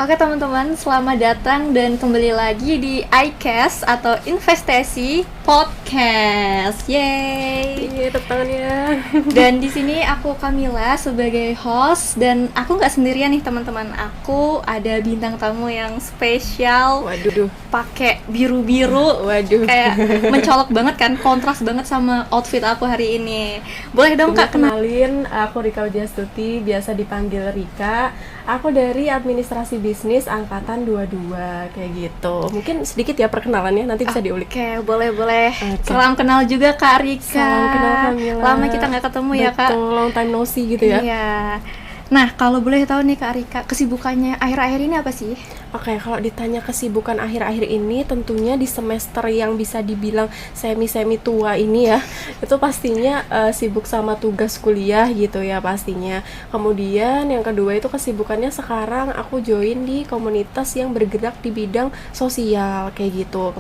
Oke teman-teman, selamat datang dan kembali lagi di iCast atau Investasi Podcast. Yeay. Iya, tepuk tangannya. Dan di sini aku Camilla sebagai host dan aku nggak sendirian nih teman-teman. Aku ada bintang tamu yang spesial. Waduh. Pakai biru-biru. Waduh. Kayak mencolok banget kan, kontras banget sama outfit aku hari ini. Boleh dong Kak kenalin, aku Rika Widiastuti, biasa dipanggil Rika. Aku dari administrasi bisnis angkatan 22 kayak gitu. Mungkin sedikit ya perkenalannya, nanti bisa diulik. Oke, boleh. Okay. Salam kenal juga Kak Rika. Salam kenal Camilla. Lama kita nggak ketemu. Betul, ya Kak. Long time no see gitu ya. Iya. Nah, kalau boleh tahu nih Kak Rika, kesibukannya akhir-akhir ini apa sih? Oke, kalau ditanya kesibukan akhir-akhir ini, tentunya di semester yang bisa dibilang semi-semi tua ini ya, itu pastinya sibuk sama tugas kuliah gitu ya pastinya. Kemudian yang kedua itu kesibukannya sekarang aku join di komunitas yang bergerak di bidang sosial kayak gitu.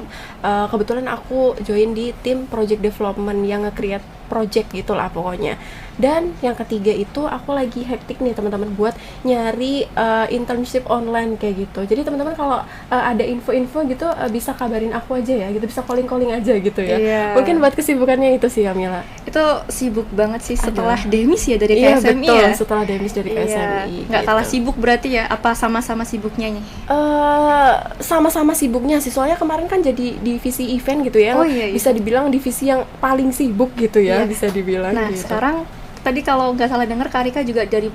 Kebetulan aku join di tim project development yang nge-create project gitulah pokoknya. Dan yang ketiga itu aku lagi hektik nih teman-teman buat nyari internship online kayak gitu. Jadi teman-teman kalau ada info-info gitu bisa kabarin aku aja ya, gitu, bisa calling aja gitu ya. Iya. Mungkin buat kesibukannya itu sih Camilla. Itu sibuk banget sih setelah demis ya dari KSMI. Iya betul, ya. setelah demis dari KSMI. Nggak gitu. kalah sibuk berarti ya? Apa sama-sama sibuknya nih? Sama-sama sibuknya sih, soalnya kemarin kan jadi divisi event gitu ya. Oh, iya. Bisa dibilang divisi yang paling sibuk gitu ya, Iya. bisa dibilang. Nah, gitu. sekarang tadi kalau nggak salah dengar Kak Rika juga dari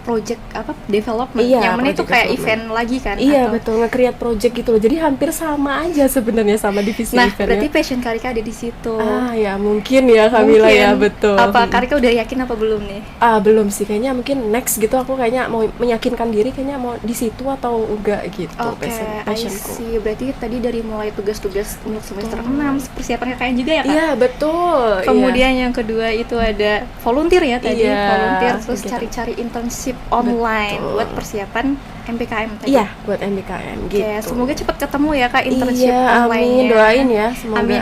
project development, Iya, yang mana itu project kayak development. event lagi kan? Iya atau... betul, nge-create project gitu loh. Jadi hampir sama aja sebenarnya sama divisi Nah, eventnya. berarti passion Kak Rika ada di situ. Ya mungkin ya Camilla ya, betul. Apa Kak Rika udah yakin apa belum nih? Belum sih, kayaknya mungkin next gitu, aku kayaknya mau meyakinkan diri kayaknya mau di situ atau enggak gitu. Oke, passionku. I see. Berarti tadi dari mulai tugas-tugas untuk semester 6 persiapan kakaknya juga ya Kak? Iya betul. Kemudian yang kedua itu ada volunteer ya tadi, Iya, volunteer terus gitu. cari-cari internship online buat persiapan MPKM tadi. Iya, buat MBKM gitu. Oke, semoga cepat ketemu ya Kak internship Iya, online-nya. amin, doain ya semoga. Amin.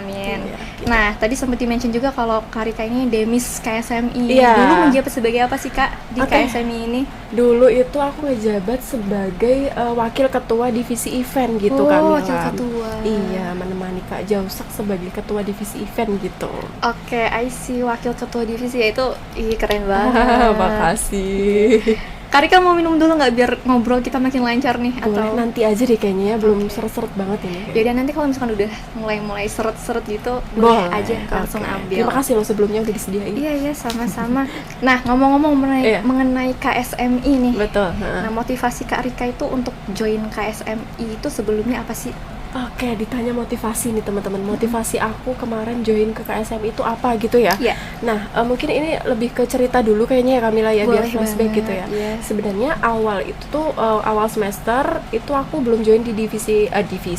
Iya, gitu. Nah, tadi sempat di-mention juga kalau Kak Rika ini demis KSMI. Iya. Dulu menjabat sebagai apa sih Kak di Oke. KSMI ini? Dulu itu aku ngejabat sebagai wakil ketua divisi event gitu Camilla. Wakil ketua. Iya, menemani Kak Jausak sebagai ketua divisi event gitu. Oke, I see, wakil ketua divisi ya, itu keren banget. Makasih. Kak Rika mau minum dulu nggak biar ngobrol kita makin lancar nih? Boleh, atau nanti aja deh kayaknya ya, belum seret-seret banget ini. Jadi nanti kalau misalkan udah mulai seret-seret gitu, boleh aja langsung Oke. ambil. Terima kasih loh sebelumnya udah disediain. Iya, sama-sama. Nah, ngomong-ngomong mengenai KSMI nih. Betul. Nah, motivasi Kak Rika itu untuk join KSMI itu sebelumnya apa sih? Oke, ditanya motivasi nih teman-teman. Motivasi aku kemarin join ke KSMI itu apa gitu ya? Iya. Nah, mungkin ini lebih ke cerita dulu kayaknya ya Camilla ya, biar Boleh flashback banget, gitu ya. iya. Sebenarnya awal itu tuh awal semester itu aku belum join di divisi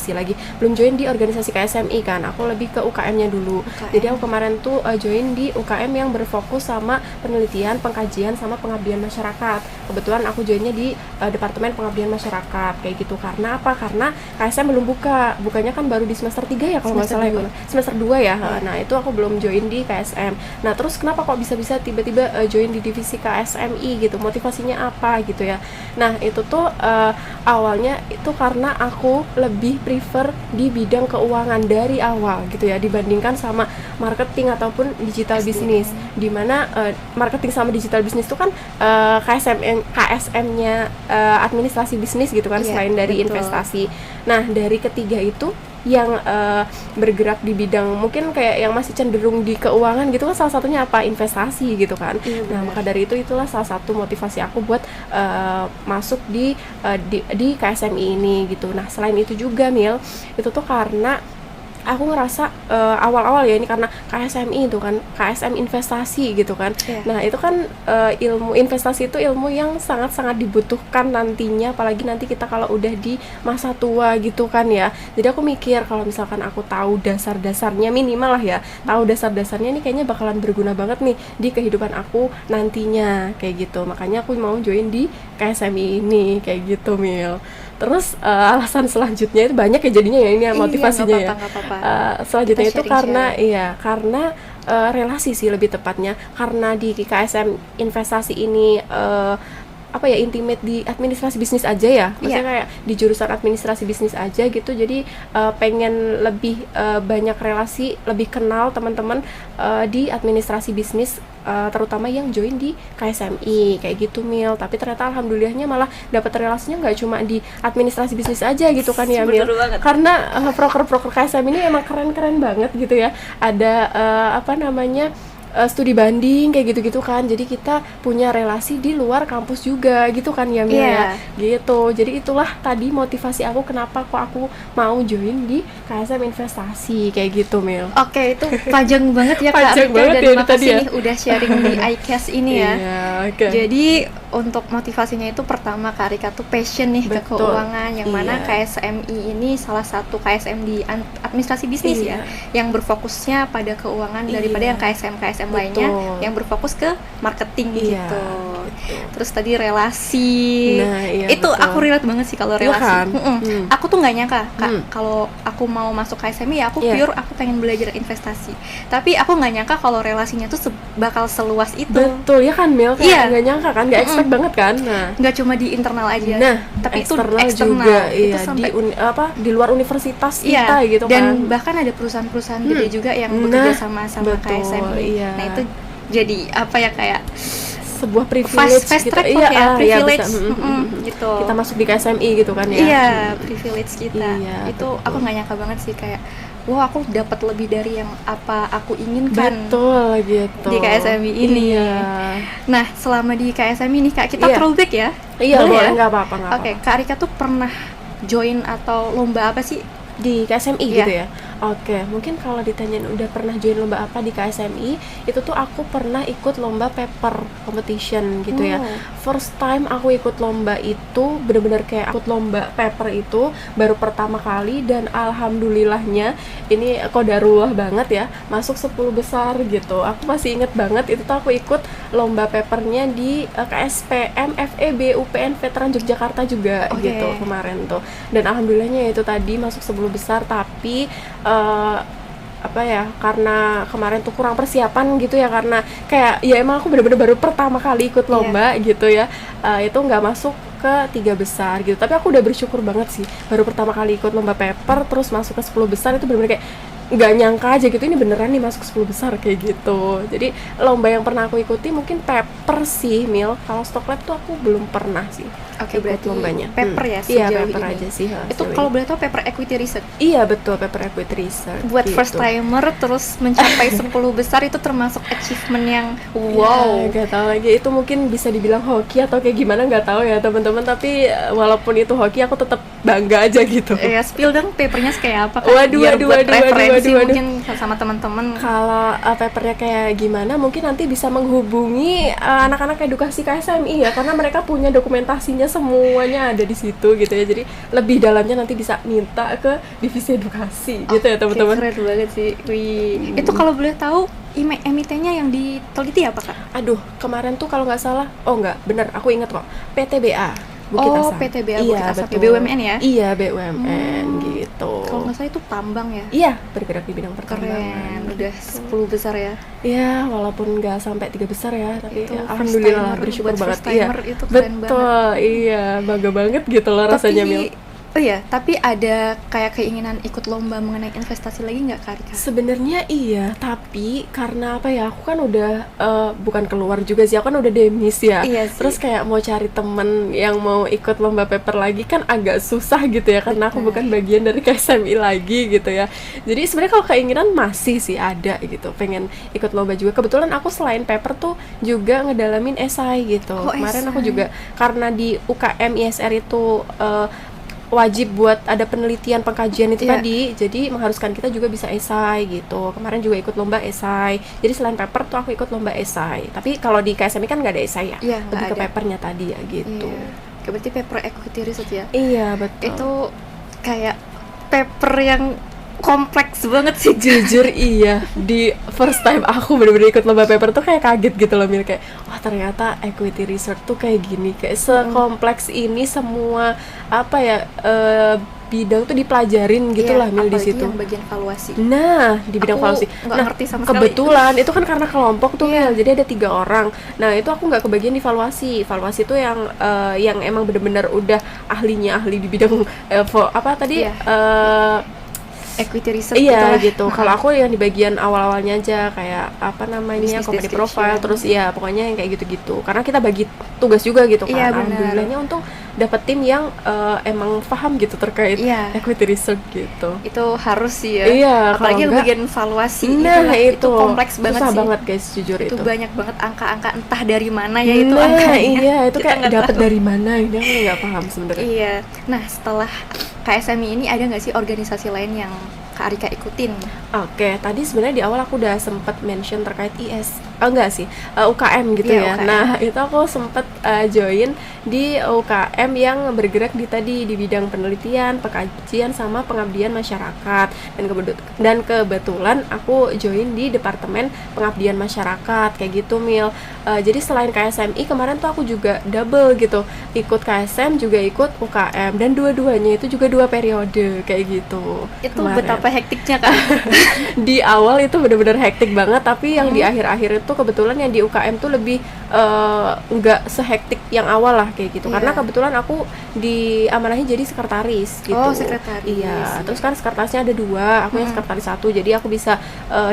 lagi, belum join di organisasi KSMI kan. Aku lebih ke UKM-nya dulu. UKM. Jadi aku kemarin tuh join di UKM yang berfokus sama penelitian, pengkajian sama pengabdian masyarakat. Kebetulan aku joinnya di Departemen Pengabdian Masyarakat kayak gitu. Karena apa? Karena KSM belum bukanya kan baru di semester 3 ya kalau nggak salah ya. Semester 2 ya. Nah, itu aku belum join di KSM. Nah, terus kenapa kok bisa-bisa tiba-tiba join di divisi KSMI gitu? Motivasinya apa gitu ya? Nah, itu tuh awalnya itu karena aku lebih prefer di bidang keuangan dari awal gitu ya, dibandingkan sama marketing ataupun digital business. Dimana marketing sama digital business itu kan KSM-nya administrasi bisnis gitu kan, selain dari betul. investasi. Nah, dari ketiga itu yang bergerak di bidang mungkin kayak yang masih cenderung di keuangan gitu kan, salah satunya apa? Investasi gitu kan. Nah, maka dari itulah salah satu motivasi aku buat masuk di KSMI ini gitu. Nah, selain itu juga Mil, itu tuh karena aku ngerasa awal-awal ya ini karena KSMI itu kan, KSM investasi gitu kan. Nah, itu kan ilmu investasi itu ilmu yang sangat-sangat dibutuhkan nantinya, apalagi nanti kita kalau udah di masa tua gitu kan ya. Jadi aku mikir kalau misalkan aku tahu dasar-dasarnya, minimal lah ya, tahu dasar-dasarnya ini kayaknya bakalan berguna banget nih di kehidupan aku nantinya kayak gitu. Makanya aku mau join di KSMI ini kayak gitu Mil. Terus alasan selanjutnya itu banyak ya jadinya ya, ini motivasinya ya. Nggak apa-apa. Selanjutnya Kita itu karena relasi sih lebih tepatnya, karena di KSM investasi ini apa ya, intimate di administrasi bisnis aja ya, maksudnya kayak di jurusan administrasi bisnis aja gitu. Jadi pengen lebih banyak relasi, lebih kenal teman-teman di administrasi bisnis, terutama yang join di KSMI kayak gitu Mil. Tapi ternyata alhamdulillahnya malah dapat relasinya nggak cuma di administrasi bisnis aja gitu kan ya Mil, karena proker-proker KSMI ini emang keren-keren banget gitu ya. Ada apa namanya, studi banding kayak gitu-gitu kan, jadi kita punya relasi di luar kampus juga gitu kan ya Mil ya, gitu. Jadi itulah tadi motivasi aku kenapa kok aku mau join di KSM Investasi kayak gitu Mil. Oke, itu panjang banget ya Kak Panjang Rika, banget dan ya makasih tadi ya. nih udah sharing di iCast ini ya. Iya, oke. Jadi untuk motivasinya itu pertama Kak Rika tuh passion nih ke Betul. keuangan, yang mana Iya. KSMI ini salah satu KSM di administrasi bisnis Iya. ya, yang berfokusnya pada keuangan daripada Iya. yang KSM Betul. lainnya yang berfokus ke marketing Iya, gitu. betul. Terus tadi relasi, Nah, iya, itu betul. aku relate banget sih kalau Iya relasi. kan? Aku tuh nggak nyangka Kak, Hmm. kalau aku mau masuk KSMI ya aku Iya. pure aku pengen belajar investasi. Tapi aku nggak nyangka kalau relasinya tuh bakal seluas itu. Betul ya kan Mil, Iya. kayak nggak nyangka kan, nggak expect banget kan. Nah, Nggak cuma di internal aja, nah tapi itu eksternal eksternal. juga, Itu iya, sampai di luar universitas iya, kita gitu dan kan. bahkan ada perusahaan-perusahaan gede juga yang Nah, bekerja sama betul, KSMI. iya. Nah itu jadi apa ya, kayak Sebuah privilege fast gitu. track Iya, ya, privilege bisa. gitu. Kita masuk di KSMI gitu kan ya. Iya, privilege kita. Iya, Itu betul. aku nggak nyangka banget sih, kayak wah aku dapat lebih dari yang apa aku inginkan. Betul gitu. Di KSMI ini. Iya. Nah, selama di KSMI nih Kak, kita Iya. throwback ya. Iya, boleh, ya? nggak apa-apa, nggak Oke, apa-apa. Kak Rika tuh pernah join atau lomba apa sih? Di KSMI Iya. gitu ya. Oke, mungkin kalau ditanyain udah pernah join lomba apa di KSMI, itu tuh aku pernah ikut lomba paper competition gitu ya. Oh. First time aku ikut lomba itu bener-bener kayak ikut lomba paper itu baru pertama kali, dan alhamdulillahnya ini qadarullah banget ya, masuk 10 besar gitu. Aku masih inget banget itu tuh aku ikut lomba papernya di KSPM FEB UPN Veteran Yogyakarta juga Oke. gitu kemarin tuh. Dan alhamdulillahnya itu tadi masuk 10 besar, tapi apa ya, karena kemarin tuh kurang persiapan gitu ya, karena kayak ya emang aku bener-bener baru pertama kali ikut lomba gitu ya, itu nggak masuk ke 3 besar gitu. Tapi aku udah bersyukur banget sih, baru pertama kali ikut lomba paper terus masuk ke 10 besar, itu bener-bener kayak nggak nyangka aja gitu, ini beneran nih masuk 10 besar kayak gitu. Jadi lomba yang pernah aku ikuti mungkin paper sih Mil, kalau stock lab tuh aku belum pernah sih. Oke, ikut berarti lombanya. paper ya Iya, sejauh paper ini. aja sih. Itu kalau boleh tahu paper equity research. Iya betul, paper equity research. Buat gitu. first timer terus mencapai 10 besar itu termasuk achievement yang wow. Ya, gak tahu lagi, itu mungkin bisa dibilang hoki atau kayak gimana nggak tahu ya teman-teman, tapi walaupun itu hoki aku tetap bangga aja gitu. Ya, spill dong papernya kayak apa kan? Waduh, Biar waduh, buat waduh, referensi waduh, waduh. mungkin sama teman-teman. Kalau papernya kayak gimana, mungkin nanti bisa menghubungi anak-anak edukasi KSMI ya, karena mereka punya dokumentasinya semuanya ada di situ gitu ya. Jadi lebih dalamnya nanti bisa minta ke divisi edukasi gitu ya teman-teman. Keren banget sih. Wih. Itu kalau boleh tahu emitennya yang diteliti apa Kak? Aduh, kemarin tuh kalau nggak salah, oh nggak, bener, aku inget kok, PTBA Bukit Oh, Asam. PTBA Iya, Bukit Asam. betul. BUMN ya? Iya, BUMN gitu. Kalau nggak salah itu tambang ya? Iya, bergerak di bidang pertambangan. Keren, udah 10 besar ya. Iya, walaupun nggak sampai 3 besar ya, tapi Itu ya, first alhamdulillah timer, bersyukur buat banget. first timer Iya, itu keren betul, iya, bangga banget gitu loh rasanya Mil. Oh iya, tapi ada kayak keinginan ikut lomba mengenai investasi lagi nggak Kak Rika? Sebenarnya iya, tapi karena apa ya, aku kan udah bukan keluar juga sih, aku kan udah demis ya. Iya sih. Terus kayak mau cari temen yang mau ikut lomba paper lagi kan agak susah gitu ya, karena aku bukan bagian dari KSMI lagi gitu ya. Jadi sebenarnya kalau keinginan masih sih ada gitu, pengen ikut lomba juga. Kebetulan aku selain paper tuh juga ngedalamin esai gitu. Oh, Kemarin aku esai. juga karena di UKM ISR itu wajib buat ada penelitian pengkajian itu Iya. tadi, jadi mengharuskan kita juga bisa esai gitu. Kemarin juga ikut lomba esai, jadi selain paper tuh aku ikut lomba esai. Tapi kalau di KSMI kan nggak ada esai ya, Iya, nggak lebih ke ada. papernya tadi ya gitu. Iya. Kayak berarti paper equity research ya? Iya betul. Itu kayak paper yang kompleks banget sih. Jujur iya, di first time aku bener-bener ikut lomba paper tuh kayak kaget gitu loh Mil, kayak wah ternyata equity research tuh kayak gini, kayak sekompleks ini semua apa ya bidang tuh dipelajarin gitu lah Mil di Apalagi situ. yang bagian valuasi. Nah, di bidang Aku valuasi. nggak Nah, ngerti sama sekali. kebetulan itu kan karena kelompok tuh Iya. Mil, jadi ada 3 orang. Nah, itu aku nggak kebagian di valuasi. Valuasi tuh yang emang bener-bener udah ahli di bidang apa tadi Iya. Equity research iya gitulah. gitu. Kalau aku yang di bagian awal-awalnya aja kayak apa namanya Business company description. profile, terus ya pokoknya yang kayak gitu-gitu. Karena kita bagi tugas juga gitu kan. Iya, benar. Alhamdulillahnya untung dapet tim yang emang paham gitu terkait Iya. equity research gitu. Itu harus sih ya. Iya, Apalagi kalau yang enggak- bagian valuasi Nah itu kompleks banget susah sih. banget guys, jujur Itu itu. banyak banget angka-angka entah dari mana ya itu Nah, angkanya. iya itu Kita kayak nggak dapet tahu. dari mana ini aku nggak paham sebenarnya. Iya. Nah, setelah KSMI ini ada nggak sih organisasi lain yang Kak Arika ikutin? Oke, tadi sebenarnya di awal aku udah sempet mention terkait IS, enggak sih, UKM gitu Iya, ya. UKM. Nah, itu aku sempet join di UKM yang bergerak di bidang penelitian, pengkajian sama pengabdian masyarakat. Dan kebetulan aku join di Departemen Pengabdian Masyarakat kayak gitu, Mil. Jadi selain KSMI kemarin tuh aku juga double gitu, ikut KSM juga ikut UKM, dan dua-duanya itu juga 2 periode kayak gitu. Itu kemarin. betapa hektiknya Kak. Di awal itu bener-bener hektik banget, tapi yang di akhir-akhir itu kebetulan yang di UKM tuh lebih nggak sehektik yang awal lah kayak gitu. Iya. Karena kebetulan aku diamanahi jadi sekretaris gitu. Oh, sekretaris. Iya, terus kan sekretarisnya ada 2, aku yang sekretaris 1, jadi aku bisa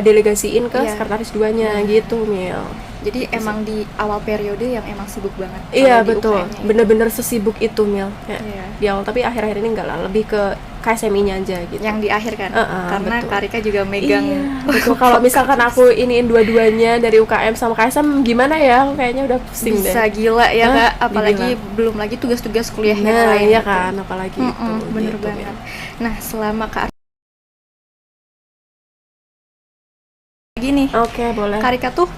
delegasiin ke Iya. sekretaris 2-nya gitu, Mil. Jadi emang di awal periode yang emang sibuk banget. Iya kalau di betul, UKM-nya itu. bener-bener sesibuk itu, Mil. Kayak Iya. di awal, tapi akhir-akhir ini enggak lah, lebih ke KSMI-nya aja gitu. Yang di akhir kan. Karena betul. Kak Rika juga megang. Iya, betul. Kalau misalkan aku iniin dua-duanya dari UKM sama KSM gimana ya? Aku kayaknya udah pusing Bisa deh. gila ya Hah? Kak, apalagi Dibilang. belum lagi tugas-tugas kuliah yang Nah, lain. iya gitu. kan, apalagi itu. Bener gitu, banget. Mil. Nah, selama Kak gini, Oke, boleh. Kak Rika tuh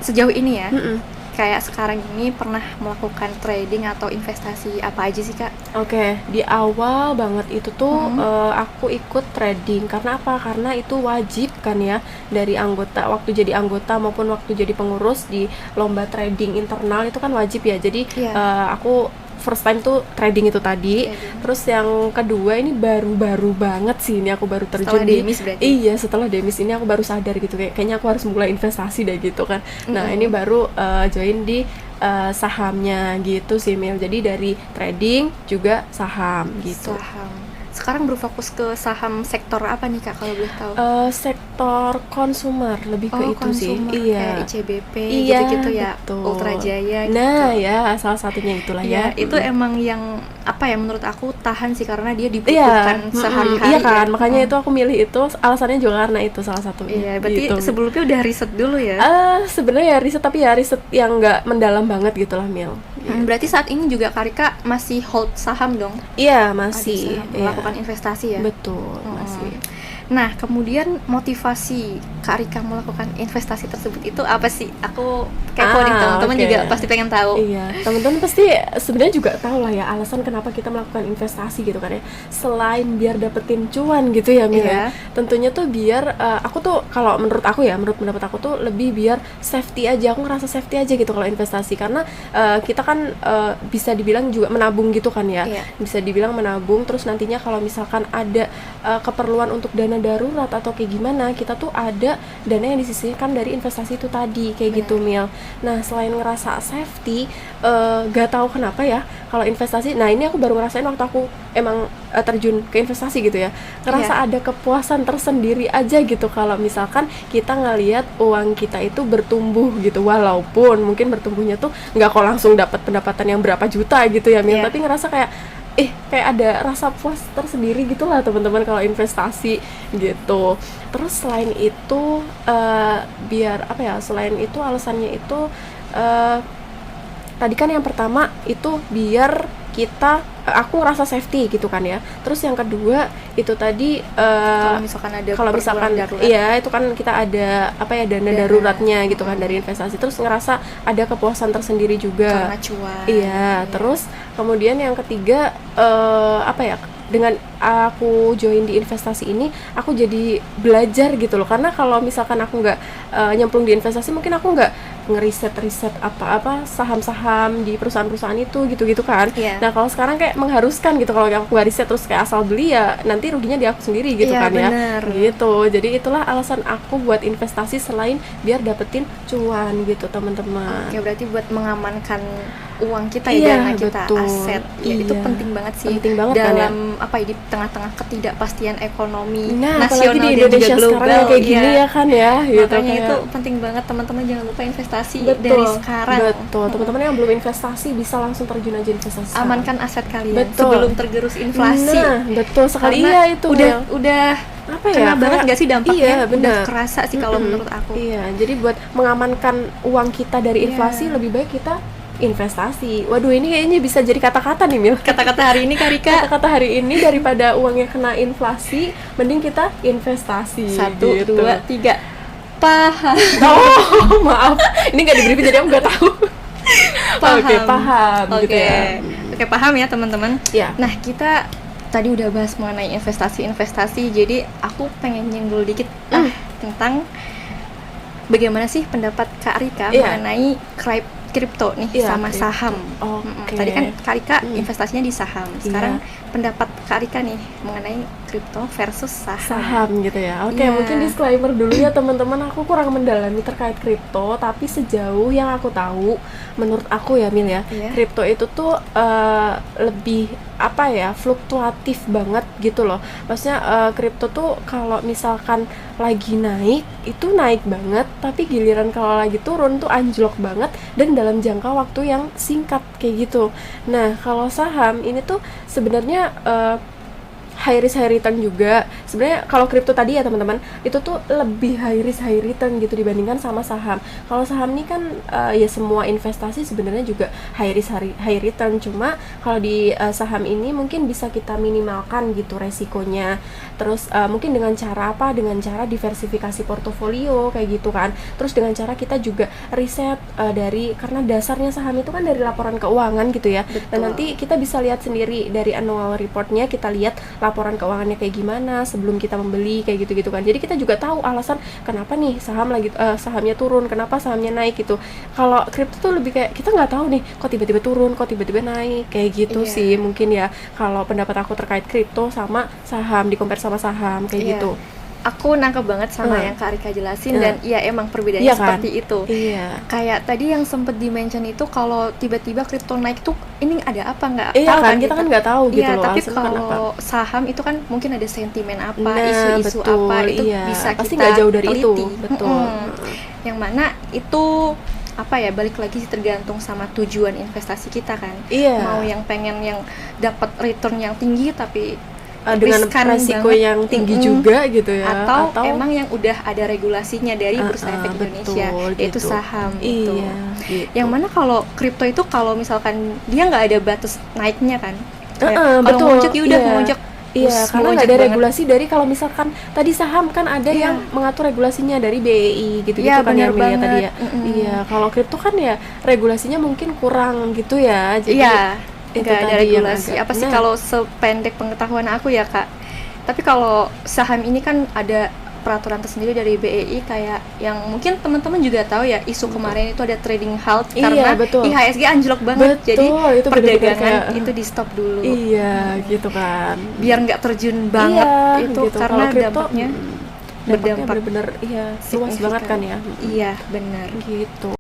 sejauh ini ya, Mm-mm. kayak sekarang ini pernah melakukan trading atau investasi apa aja sih Kak? Oke, di awal banget itu tuh aku ikut trading. Karena apa? Karena itu wajib kan ya, dari anggota, waktu jadi anggota maupun waktu jadi pengurus di lomba trading internal itu kan wajib ya. Jadi Iya. aku first time tuh trading itu tadi. Trading. Terus yang kedua ini baru-baru banget sih, ini aku baru terjun Setelah di Demis berarti? Iya, setelah Demis ini aku baru sadar gitu, kayaknya aku harus mulai investasi deh gitu kan. Nah, ini baru join di sahamnya gitu sih, Mil. Jadi dari trading juga saham gitu. Saham. Sekarang berfokus ke saham sektor apa nih Kak kalau boleh tahu? Sektor konsumer lebih ke itu sih. konsumer, Iya. kayak ICBP Iya, gitu-gitu ya, betul. Ultra Jaya Nah, gitu. ya salah satunya itulah Iya, ya. itu emang yang apa ya, menurut aku tahan sih karena dia Iya, dibutuhkan sehari-hari. iya kan, ya. makanya itu aku milih itu, alasannya juga karena itu salah satunya. Iya, berarti gitu. sebelumnya udah riset dulu ya. Sebenarnya ya riset, tapi ya riset yang nggak mendalam banget gitu lah, Mil. Berarti saat ini juga Kak Rika masih hold saham dong? Iya, Ada masih. saham, Iya. melakukan investasi ya? Betul, masih. Nah, kemudian motivasi Kak Rika melakukan investasi tersebut itu apa sih? Aku kepo nih, teman-teman oke. juga pasti pengen tahu. Iya, teman-teman pasti sebenarnya juga tahu lah ya alasan kenapa kita melakukan investasi gitu kan ya. Selain biar dapetin cuan gitu ya, Mil. Iya. Tentunya tuh biar aku tuh, kalau menurut aku ya, menurut pendapat aku tuh lebih biar safety aja. Aku ngerasa safety aja gitu kalau investasi, karena kita kan bisa dibilang juga menabung gitu kan ya. Iya. Bisa dibilang menabung, terus nantinya kalau misalkan ada keperluan untuk dana darurat atau kayak gimana, kita tuh ada dana yang disisihkan dari investasi itu tadi kayak gitu, Mil. Nah, selain ngerasa safety, gak tahu kenapa ya kalau investasi, nah ini aku baru ngerasain waktu aku emang terjun ke investasi gitu ya, ngerasa ada kepuasan tersendiri aja gitu kalau misalkan kita ngelihat uang kita itu bertumbuh gitu, walaupun mungkin bertumbuhnya tuh nggak kok langsung dapat pendapatan yang berapa juta gitu ya, Mil. Iya. Tapi ngerasa kayak kayak ada rasa puas tersendiri gitulah teman-teman kalau investasi gitu. Terus selain itu biar apa ya, selain itu alasannya itu tadi kan yang pertama itu biar aku ngerasa safety gitu kan ya. Terus yang kedua itu tadi Kalau misalkan ada kalau misalkan perkeluaran darurat. iya, itu kan kita ada apa ya, dana daruratnya gitu kan dari investasi. Terus ngerasa ada kepuasan tersendiri juga. Karena cuan. Iya, terus kemudian yang ketiga apa ya, dengan aku join di investasi ini, aku jadi belajar gitu loh. Karena kalau misalkan aku nggak nyemplung di investasi, mungkin aku nggak ngeriset apa-apa saham-saham di perusahaan-perusahaan itu gitu-gitu kan. Iya. Nah kalau sekarang kayak mengharuskan gitu, kalau aku nggak riset terus kayak asal beli ya nanti ruginya di aku sendiri gitu Iya, kan bener. ya. Gitu. Jadi itulah alasan aku buat investasi selain biar dapetin cuan gitu teman-teman. Ya berarti buat mengamankan uang kita ya, Iya, dana kita, betul. aset. Ya, itu Iya. penting banget sih. Penting banget kan ya? dalam apa ya, di tengah-tengah ketidakpastian ekonomi Nah, nasional apalagi di dan Indonesia juga global. sekarang yang kayak gini Iya. ya kan ya, gitu Makanya kayak. itu penting banget, teman-teman jangan lupa investasi Betul, dari sekarang. betul. Teman-teman yang belum investasi bisa langsung terjun aja investasi. Amankan aset kalian Betul. sebelum tergerus inflasi. Nah, betul sekali. Karena Iya itu udah apa ya? kena banget kayak- nggak sih dampaknya? Iya, Udah benar. kerasa sih kalau Mm-mm. menurut aku. Iya, jadi buat mengamankan uang kita dari Iya. inflasi lebih baik kita investasi. Waduh, ini kayaknya bisa jadi kata-kata nih, Mil. Kata-kata hari ini Kak Rika. Kata-kata hari ini, daripada uangnya kena inflasi, mending kita investasi. 1, gitu. 2, 3. Paham. Oh, maaf. Ini nggak di briefing jadi aku nggak tahu. Oke, paham Oke. gitu ya. Oke, paham ya teman-teman. Ya. Nah, kita tadi udah bahas mengenai investasi. Jadi aku pengen nyenggol dikit tentang bagaimana sih pendapat Kak Rika Iya. mengenai kripto nih Iya, sama kripto. saham. Oke. Tadi kan Kak Rika Mm. investasinya di saham. Sekarang Iya. pendapat Kak Rika nih mengenai kripto versus Saham gitu ya. Oke, Iya. mungkin disclaimer dulu ya teman-teman, aku kurang mendalami terkait kripto, tapi sejauh yang aku tahu, menurut aku ya Mil ya, Iya. kripto itu tuh lebih apa ya, fluktuatif banget gitu loh. Maksudnya kripto tuh kalau misalkan lagi naik itu naik banget, tapi giliran kalau lagi turun tuh anjlok banget dan dalam jangka waktu yang singkat kayak gitu. Nah, kalau saham ini tuh sebenarnya high risk high return juga. Sebenarnya kalau kripto tadi ya teman-teman, itu tuh lebih high risk high return gitu dibandingkan sama saham. Kalau saham ini kan ya semua investasi sebenarnya juga high risk high return, cuma kalau di saham ini mungkin bisa kita minimalkan gitu resikonya. Terus mungkin dengan cara apa? Dengan cara diversifikasi portofolio kayak gitu kan. Terus dengan cara kita juga riset dari, karena dasarnya saham itu kan dari laporan keuangan gitu ya. Betul. Dan nanti kita bisa lihat sendiri dari annual reportnya, kita lihat laporan keuangannya kayak gimana sebelum kita membeli kayak gitu-gitu kan. Jadi kita juga tahu alasan kenapa nih saham lagi sahamnya turun, kenapa sahamnya naik gitu. Kalau kripto tuh lebih kayak kita nggak tahu nih kok tiba-tiba turun, kok tiba-tiba naik kayak gitu Iya. sih mungkin ya. Kalau pendapat aku terkait kripto sama saham, di compare sama saham kayak Iya. gitu. Aku nangkep banget sama Hmm. yang Kak Rika jelasin, Hmm. dan iya emang perbedaannya Iya kan? seperti itu. Iya. Kayak tadi yang sempet di-mention itu, kalau tiba-tiba kripto naik tuh ini ada apa, nggak Iya tahu kan, kita kan nggak tahu gitu Iya, loh tapi alasannya kan apa. kalau saham itu kan mungkin ada sentimen apa, Nah, isu-isu betul, apa, itu iya. bisa Pasti kita nggak jauh dari itu, teliti. betul. Yang mana itu apa ya, balik lagi sih tergantung sama tujuan investasi kita kan. Iya. Mau yang pengen yang dapat return yang tinggi tapi Dengan riskan resiko banget. yang tinggi Mm-mm. juga gitu ya. atau emang yang udah ada regulasinya dari Bursa Efek Indonesia, betul, yaitu gitu. saham gitu. Iya, gitu. Yang mana kalau kripto itu kalau misalkan dia nggak ada batas naiknya kan. Kayak kalau betul, ngelonjak ya udah iya. ngelonjak. Iya, terus karena nggak melonjak ada banget. regulasi dari, kalau misalkan tadi saham kan ada Iya. yang mengatur regulasinya dari BEI gitu-gitu Iya, kan benar ya Mia tadi banget. ya. Mm-mm. Iya, kalau kripto kan ya regulasinya mungkin kurang gitu ya. Jadi Iya, itu nggak ada tadi yang regulasi. agak- Apa sih nah. kalau sependek pengetahuan aku ya Kak. Tapi kalau saham ini kan ada peraturan tersendiri dari BEI, kayak yang mungkin teman-teman juga tahu ya, isu kemarin itu ada trading halt Iya, karena betul. IHSG anjlok banget. Jadi Betul, itu bener-bener perdagangan kayak- itu di stop dulu. Iya, gitu kan. Biar nggak terjun banget Iya, itu, gitu. karena Kalau kripto, dampaknya dampaknya berdampak bener-bener iya luas signifikan. banget kan ya. Iya, benar. Gitu.